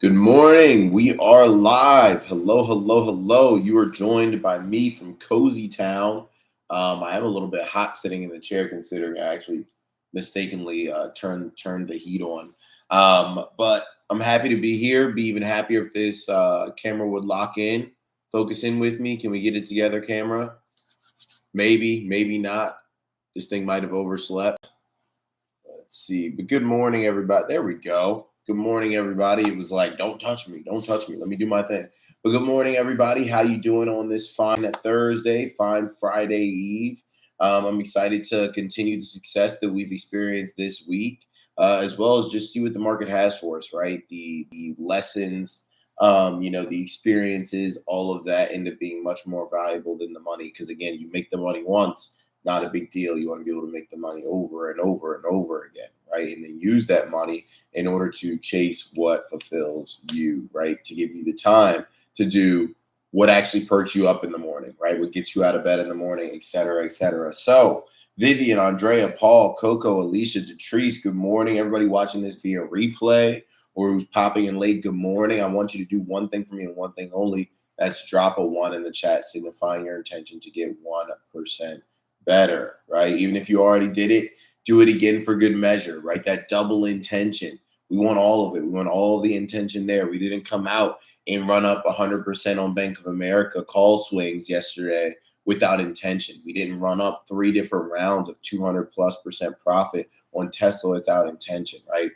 Good morning. We are live. Hello, hello, hello. You are joined by me from Cozy Town. I am a little bit hot sitting in the chair, considering I actually mistakenly turned the heat on. But I'm happy to be here. Be even happier if this camera would lock in, focus in with me. Can we get it together, camera? Maybe, maybe not. This thing might have overslept. Let's see. But good morning, everybody. There we go. Good morning, everybody. It was like, don't touch me. Don't touch me. Let me do my thing. But good morning, everybody. How you doing on this fine Thursday, fine Friday Eve? I'm excited to continue the success that we've experienced this week, as well as just see what the market has for us, right? The lessons, the experiences, all of that end up being much more valuable than the money. Because again, you make the money once, not a big deal. You want to be able to make the money over and over and over again, right? And then use that money in order to chase what fulfills you, right? To give you the time to do what actually perks you up in the morning, right? What gets you out of bed in the morning, et cetera, et cetera. So, Vivian, Andrea, Paul, Coco, Alicia, Detrice, good morning. Everybody watching this via replay or who's popping in late, good morning. I want you to do one thing for me and one thing only. That's drop a one in the chat, signifying your intention to get 1% better, right? Even if you already did it, do it again for good measure, right? That double intention. We want all of it. We want all the intention there. We didn't come out and run up 100% on Bank of America call swings yesterday without intention. We didn't run up 3 different rounds of 200+% profit on Tesla without intention, right?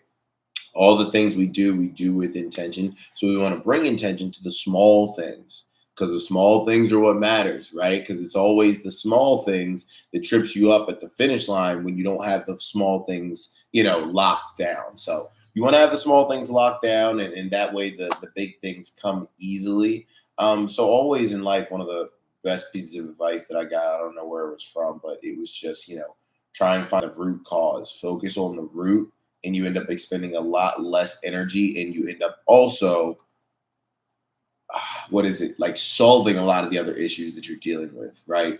All the things we do with intention. So we want to bring intention to the small things, because the small things are what matters, right? Because it's always the small things that trips you up at the finish line when you don't have the small things, locked down. So you want to have the small things locked down, and that way the big things come easily. So always in life, one of the best pieces of advice that I got, I don't know where it was from, but it was just, try and find the root cause, focus on the root, and you end up expending a lot less energy, and you end up also like solving a lot of the other issues that you're dealing with, right?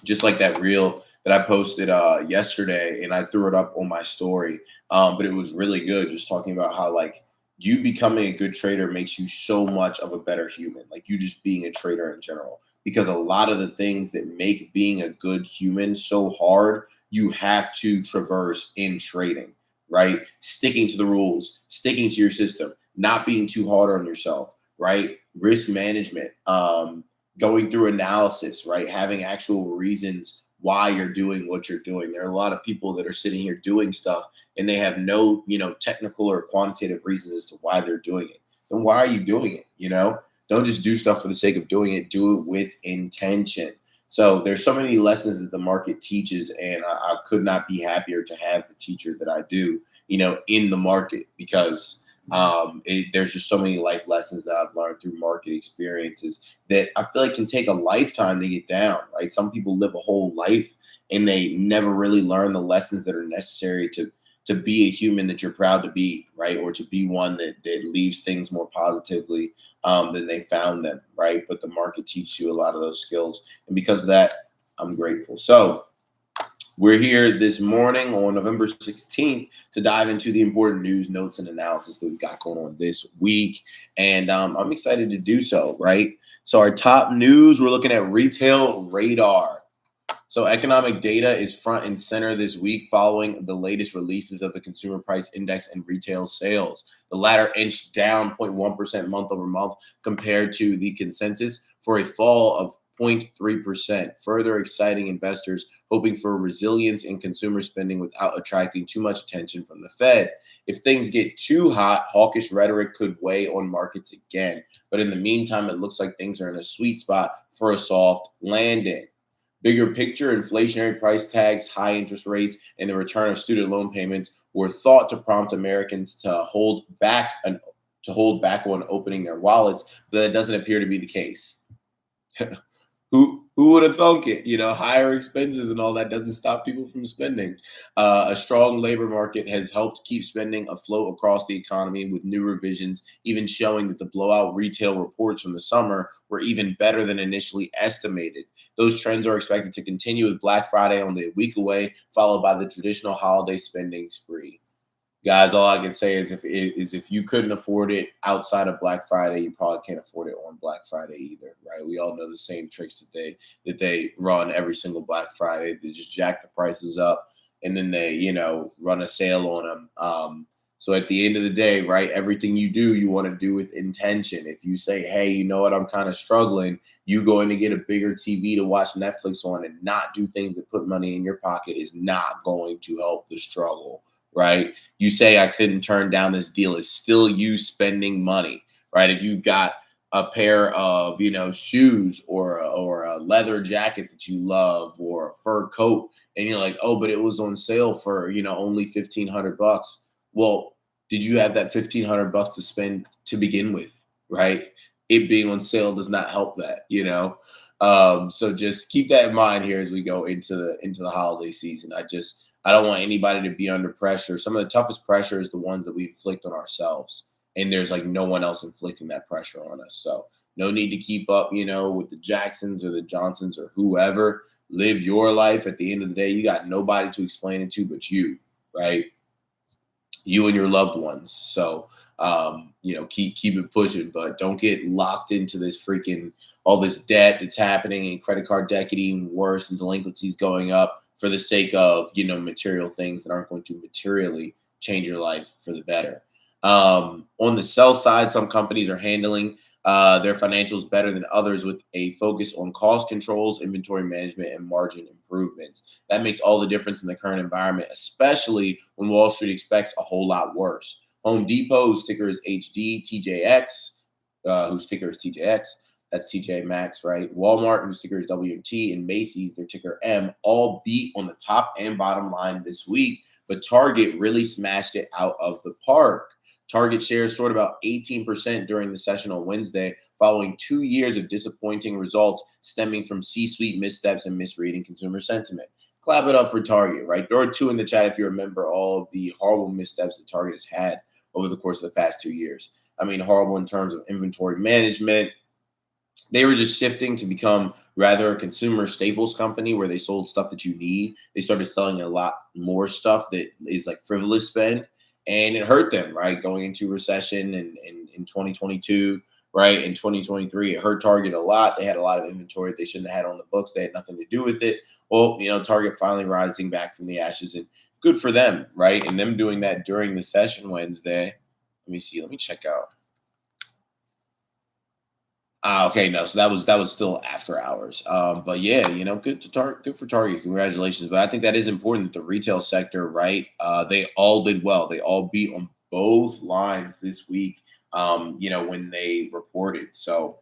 Just like that reel that I posted yesterday, and I threw it up on my story, but it was really good, just talking about how like you becoming a good trader makes you so much of a better human, like you just being a trader in general, because a lot of the things that make being a good human so hard, you have to traverse in trading, right? Sticking to the rules, sticking to your system, not being too hard on yourself, right? Risk management, going through analysis, right? Having actual reasons why you're doing what you're doing. There are a lot of people that are sitting here doing stuff and they have no, technical or quantitative reasons as to why they're doing it. Then why are you doing it? Don't just do stuff for the sake of doing it. Do it with intention. So there's so many lessons that the market teaches, and I could not be happier to have the teacher that I do, in the market, because there's just so many life lessons that I've learned through market experiences that I feel like can take a lifetime to get down, right? Some people live a whole life and they never really learn the lessons that are necessary to be a human that you're proud to be, right? Or to be one that leaves things more positively than they found them, right? But the market teaches you a lot of those skills. And because of that, I'm grateful. So we're here this morning on November 16th to dive into the important news, notes, and analysis that we've got going on this week. And I'm excited to do so, right? So our top news, we're looking at retail radar. So economic data is front and center this week following the latest releases of the Consumer Price Index and retail sales. The latter inched down 0.1% month over month compared to the consensus for a fall of 0.3%, further exciting investors hoping for resilience in consumer spending without attracting too much attention from the Fed. If things get too hot, hawkish rhetoric could weigh on markets again. But in the meantime, it looks like things are in a sweet spot for a soft landing. Bigger picture, inflationary price tags, high interest rates, and the return of student loan payments were thought to prompt Americans to hold back on opening their wallets, but that doesn't appear to be the case. Who would have thunk it? Higher expenses and all that doesn't stop people from spending. A strong labor market has helped keep spending afloat across the economy, with new revisions even showing that the blowout retail reports from the summer were even better than initially estimated. Those trends are expected to continue with Black Friday only a week away, followed by the traditional holiday spending spree. Guys, all I can say is if you couldn't afford it outside of Black Friday, you probably can't afford it on Black Friday either, right? We all know the same tricks that they run every single Black Friday. They just jack the prices up, and then they run a sale on them. So at the end of the day, right, everything you do, you want to do with intention. If you say, hey, you know what, I'm kind of struggling, you going to get a bigger TV to watch Netflix on and not do things that put money in your pocket is not going to help the struggle, right? You say I couldn't turn down this deal, is still you spending money, right? If you've got a pair of shoes or a leather jacket that you love or a fur coat, and you're like, oh, but it was on sale for only $1,500. Well, did you have that $1,500 to spend to begin with, right? It being on sale does not help that. So just keep that in mind here as we go into the holiday season. I don't want anybody to be under pressure. Some of the toughest pressure is the ones that we inflict on ourselves. And there's like no one else inflicting that pressure on us. So no need to keep up, with the Jacksons or the Johnsons or whoever. Live your life. At the end of the day, you got nobody to explain it to but you, right? You and your loved ones. So keep it pushing, but don't get locked into this freaking all this debt that's happening and credit card debt getting even worse and delinquencies going up for the sake of material things that aren't going to materially change your life for the better. On the sell side, some companies are handling their financials better than others with a focus on cost controls, inventory management, and margin improvements. That makes all the difference in the current environment, especially when Wall Street expects a whole lot worse. Home Depot, whose ticker is HD, TJX, whose ticker is TJX, that's TJ Maxx, right? Walmart, whose ticker is WMT, and Macy's, their ticker M, all beat on the top and bottom line this week, but Target really smashed it out of the park. Target shares soared about 18% during the session on Wednesday, following 2 years of disappointing results stemming from C-suite missteps and misreading consumer sentiment. Clap it up for Target, right? Throw a 2 in the chat if you remember all of the horrible missteps that Target has had over the course of the past 2 years. I mean, horrible in terms of inventory management. They were just shifting to become rather a consumer staples company where they sold stuff that you need. They started selling a lot more stuff that is like frivolous spend, and it hurt them, right? Going into recession in 2022, right? In 2023, it hurt Target a lot. They had a lot of inventory they shouldn't have had on the books. They had nothing to do with it. Well, Target finally rising back from the ashes, and good for them, right? And them doing that during the session Wednesday. Let me see. Let me check out. Okay, no, so that was still after hours. But yeah, good for Target. Congratulations. But I think that is important that the retail sector, right? They all did well. They all beat on both lines this week. When they reported. So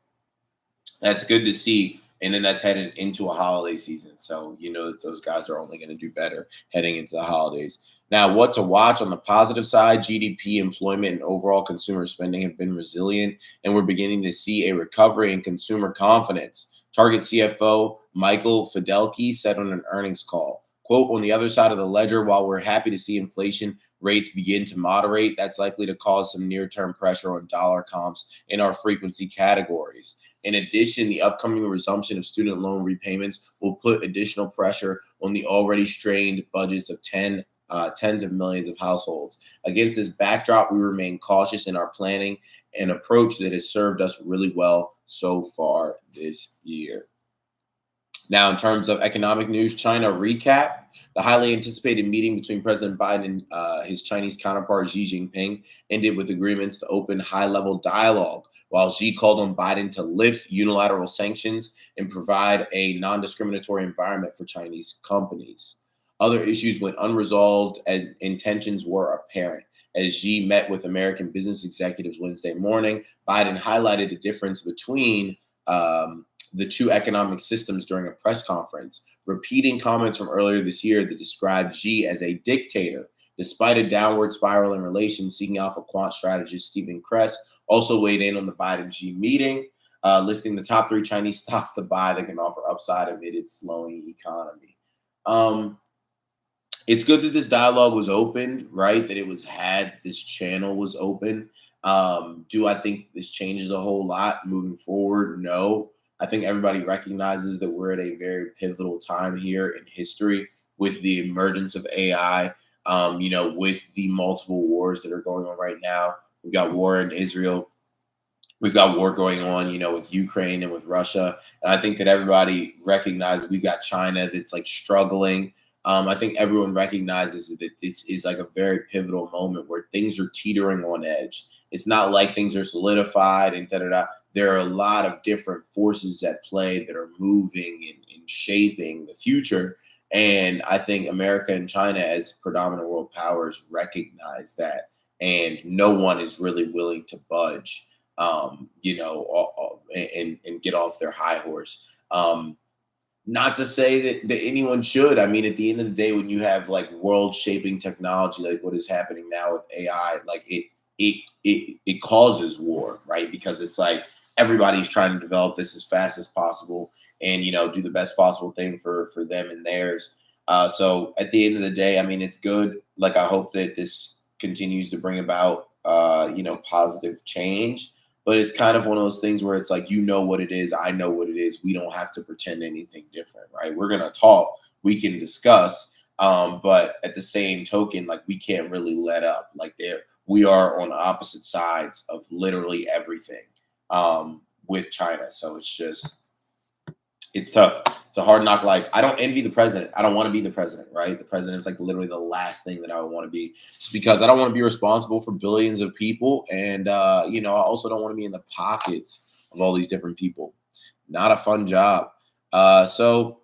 that's good to see. And then that's headed into a holiday season. So you know that those guys are only going to do better heading into the holidays. Now, what to watch on the positive side, GDP, employment, and overall consumer spending have been resilient, and we're beginning to see a recovery in consumer confidence. Target CFO Michael Fidelki said on an earnings call, quote, on the other side of the ledger, while we're happy to see inflation rates begin to moderate, that's likely to cause some near-term pressure on dollar comps in our frequency categories. In addition, the upcoming resumption of student loan repayments will put additional pressure on the already strained budgets of tens of millions of households. Against this backdrop, we remain cautious in our planning, an approach that has served us really well so far this year. Now, in terms of economic news, China recap. The highly anticipated meeting between President Biden and his Chinese counterpart Xi Jinping ended with agreements to open high-level dialogue, while Xi called on Biden to lift unilateral sanctions and provide a non-discriminatory environment for Chinese companies. Other issues went unresolved and intentions were apparent. As Xi met with American business executives Wednesday morning, Biden highlighted the difference between the two economic systems during a press conference, repeating comments from earlier this year that described Xi as a dictator. Despite a downward spiral in relations, Seeking Alpha quant strategist Stephen Kress also weighed in on the Biden-Xi meeting, listing the top 3 Chinese stocks to buy that can offer upside amid its slowing economy. It's good that this dialogue was opened, right? That it was this channel was open. Do I think this changes a whole lot moving forward? No. I think everybody recognizes that we're at a very pivotal time here in history with the emergence of AI. With the multiple wars that are going on right now. We've got war in Israel. We've got war going on, with Ukraine and with Russia. And I think that everybody recognizes we've got China that's like struggling. I think everyone recognizes that this is like a very pivotal moment where things are teetering on edge. It's not like things are solidified and da da da. There are a lot of different forces at play that are moving and shaping the future. And I think America and China, as predominant world powers, recognize that. And no one is really willing to budge, and get off their high horse. Not to say that anyone should. I mean, at the end of the day, when you have like world shaping technology, like what is happening now with AI, like it causes war, right? Because it's like everybody's trying to develop this as fast as possible and, do the best possible thing for them and theirs. So at the end of the day, I mean, it's good. Like, I hope that this continues to bring about, positive change. But it's kind of one of those things where it's like, what it is, I know what it is. We don't have to pretend anything different, right? We're going to talk, we can discuss. But at the same token, like, we can't really let up. Like, we are on opposite sides of literally everything with China. So it's tough. It's a hard knock life. I don't envy the president. I don't want to be the president, right? The president is like literally the last thing that I would want to be, just because I don't want to be responsible for billions of people. And, I also don't want to be in the pockets of all these different people. Not a fun job. So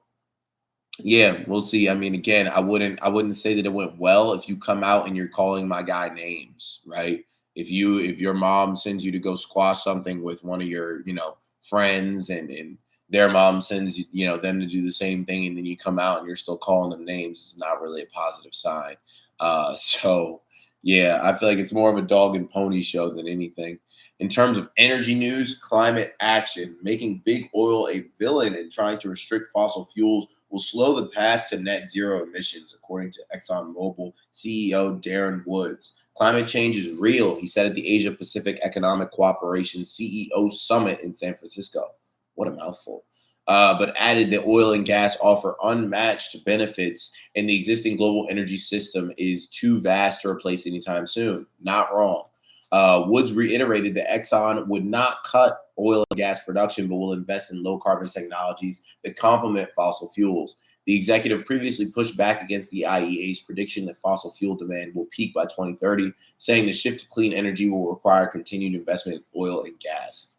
yeah, we'll see. I mean, again, I wouldn't say that it went well if you come out and you're calling my guy names, right? If your mom sends you to go squash something with one of your, friends, and their mom sends them to do the same thing, and then you come out and you're still calling them names, it's not really a positive sign. So yeah, I feel like it's more of a dog and pony show than anything. In terms of energy news, climate action, making big oil a villain and trying to restrict fossil fuels will slow the path to net zero emissions, according to ExxonMobil CEO Darren Woods. Climate change is real, he said at the Asia Pacific Economic Cooperation CEO Summit in San Francisco. What a mouthful. But added that oil and gas offer unmatched benefits, and the existing global energy system is too vast to replace anytime soon. Not wrong. Woods reiterated that Exxon would not cut oil and gas production, but will invest in low carbon technologies that complement fossil fuels. The executive previously pushed back against the IEA's prediction that fossil fuel demand will peak by 2030, saying the shift to clean energy will require continued investment in oil and gas.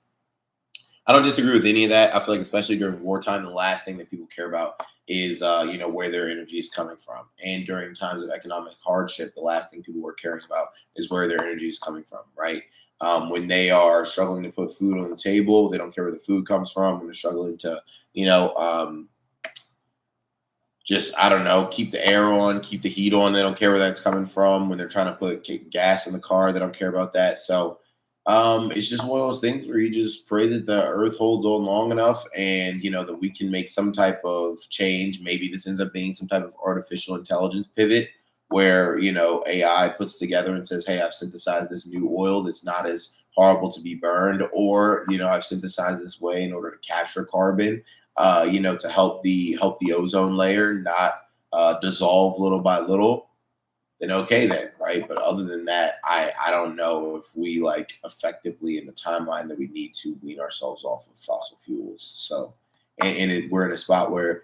I don't disagree with any of that. I feel like, especially during wartime, the last thing that people care about is, where their energy is coming from. And during times of economic hardship, the last thing people are caring about is where their energy is coming from, right? When they are struggling to put food on the table, they don't care where the food comes from. When they're struggling to, I don't know, keep the air on, keep the heat on, they don't care where that's coming from. When they're trying to put gas in the car, they don't care about that. So it's just one of those things where you just pray that the earth holds on long enough, and that we can make some type of change. Maybe this ends up being some type of artificial intelligence pivot where AI puts together and says, hey, I've synthesized this new oil that's not as horrible to be burned, or I've synthesized this way in order to capture carbon, to help the ozone layer not dissolve little by little. Then okay then, right? But other than that, I don't know if we like effectively in the timeline that we need to wean ourselves off of fossil fuels. So, we're in a spot where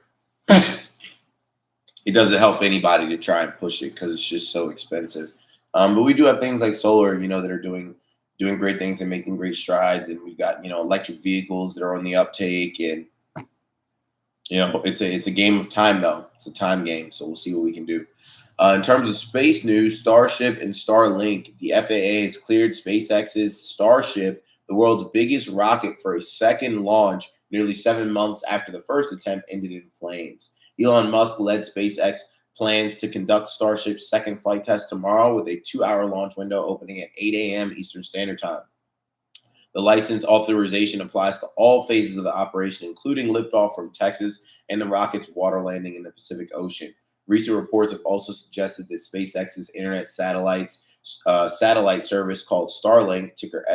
it doesn't help anybody to try and push it because it's just so expensive. But we do have things like solar, that are doing great things and making great strides, and we've got electric vehicles that are on the uptake, and it's a game of time though. It's a time game, so we'll see what we can do. In terms of space news, Starship and Starlink, the FAA has cleared SpaceX's Starship, the world's biggest rocket, for a second launch nearly 7 months after the first attempt ended in flames. Elon Musk-led SpaceX plans to conduct Starship's second flight test tomorrow with a 2-hour launch window opening at 8 a.m. Eastern Standard Time. The license authorization applies to all phases of the operation, including liftoff from Texas and the rocket's water landing in the Pacific Ocean. Recent reports have also suggested that SpaceX's internet satellite service called Starlink, ticker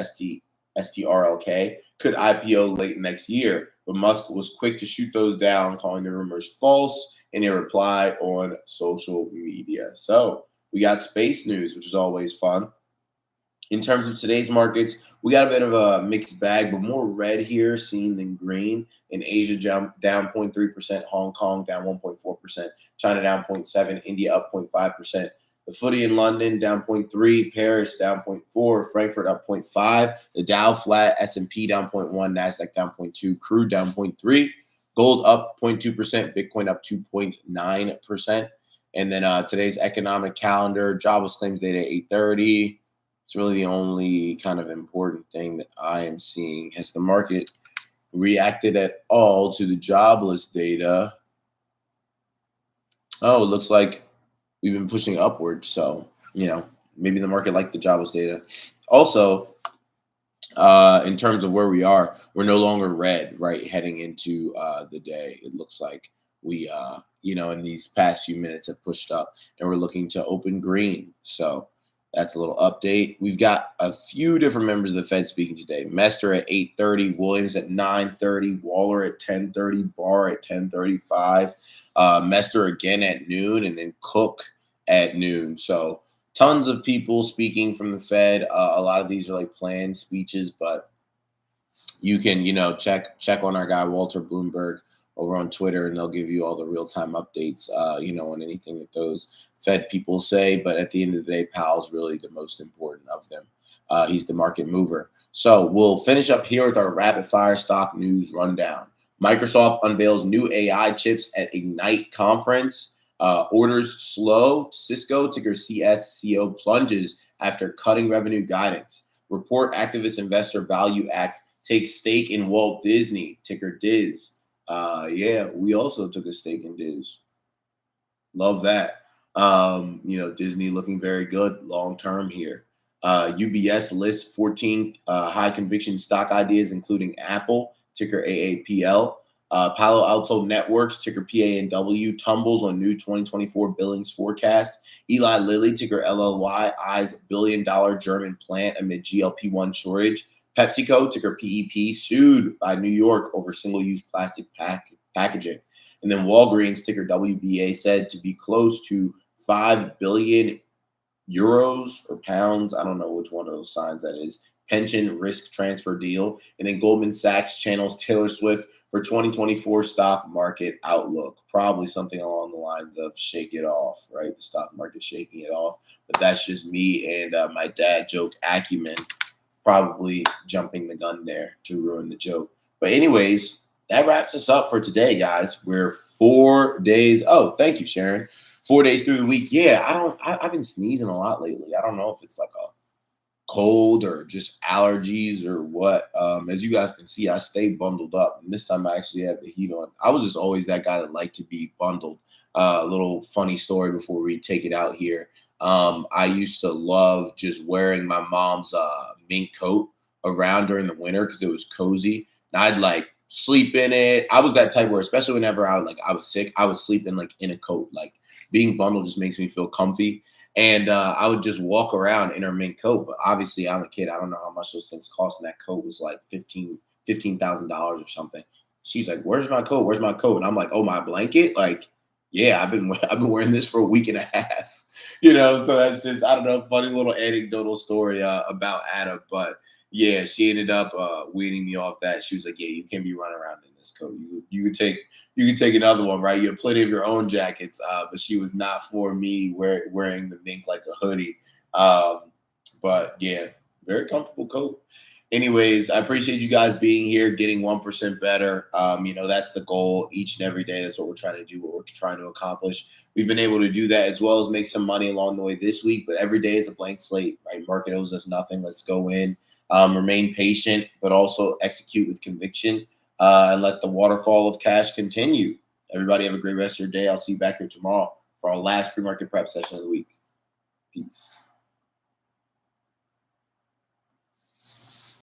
STRLK, could IPO late next year. But Musk was quick to shoot those down, calling the rumors false in a reply on social media. So We got space news, which is always fun. In terms of today's markets, we got a bit of a mixed bag, but more red here seen than green. In Asia, down 0.3%, Hong Kong down 1.4%, China down 0.7%, India up 0.5%. The footy in London down 0.3%, Paris down 0.4%, Frankfurt up 0.5%, the Dow flat, S&P down 0.1%, Nasdaq down 0.2%, crude down 0.3%, gold up 0.2%, Bitcoin up 2.9%. And then today's economic calendar, jobless claims data 8:30. It's really the only kind of important thing that I am seeing. Has the market reacted at all to the jobless data? Oh, it looks like we've been pushing upward. So, maybe the market liked the jobless data. Also, in terms of where we are, we're no longer red, right? Heading into the day, it looks like we, in these past few minutes have pushed up and we're looking to open green. So, that's a little update. We've got a few different members of the Fed speaking today. Mester at 8:30, Williams at 9:30, Waller at 10:30, Barr at 10:35, Mester again at noon, and then Cook at noon. So tons of people speaking from the Fed. A lot of these are like planned speeches, but you can, check on our guy Walter Bloomberg over on Twitter, and they'll give you all the real-time updates, on anything that those Fed people say. But at the end of the day, Powell's really the most important of them. He's the market mover. So we'll finish up here with our rapid-fire stock news rundown. Microsoft unveils new AI chips at Ignite conference. Orders slow. Cisco, ticker CSCO, plunges after cutting revenue guidance. Report activist investor Value Act takes stake in Walt Disney, ticker DIZ. Yeah, we also took a stake in DIZ. Love that. Disney looking very good long term here. UBS lists 14 high conviction stock ideas, including Apple, ticker AAPL. Palo Alto Networks, ticker PANW, tumbles on new 2024 billings forecast. Eli Lilly, ticker LLY, eyes billion-dollar German plant amid GLP-1 shortage. PepsiCo, ticker PEP, sued by New York over single-use plastic packaging. And then Walgreens, ticker WBA, said to be close to 5 billion euros or pounds. I don't know which one of those signs that is. Pension risk transfer deal. And then Goldman Sachs channels Taylor Swift for 2024 stock market outlook. Probably something along the lines of shake it off, right? The stock market shaking it off. But that's just me and my dad joke acumen probably jumping the gun there to ruin the joke. But anyways, that wraps us up for today, guys. We're 4 days. Oh, thank you, Sharon. 4 days through the week. Yeah, I've been sneezing a lot lately. I don't know if it's like a cold or just allergies or what. As you guys can see, I stay bundled up. And this time I actually have the heat on. I was just always that guy that liked to be bundled. A little funny story before we take it out here. I used to love just wearing my mom's mink coat around during the winter because it was cozy. And I'd like sleep in it. I was that type where, especially whenever I was sick, I was sleeping like in a coat. Like being bundled just makes me feel comfy. And I would just walk around in her mink coat. But obviously, I'm a kid. I don't know how much those things cost. And that coat was like $15,000 or something. She's like, "Where's my coat? Where's my coat?" And I'm like, "Oh, my blanket." Like, yeah, I've been wearing this for a week and a half. So that's just, I don't know, funny little anecdotal story about Adam. But yeah, she ended up weaning me off that. She was like, "Yeah, you can't be running around in this coat. You could take another one, right? You have plenty of your own jackets." But she was not for me wearing the mink like a hoodie. But yeah, very comfortable coat. Anyways, I appreciate you guys being here, getting 1% better. That's the goal each and every day. That's what we're trying to do, what we're trying to accomplish. We've been able to do that as well as make some money along the way this week. But every day is a blank slate, right? Market owes us nothing. Let's go in, remain patient, but also execute with conviction and let the waterfall of cash continue. Everybody have a great rest of your day. I'll see you back here tomorrow for our last pre-market prep session of the week. Peace.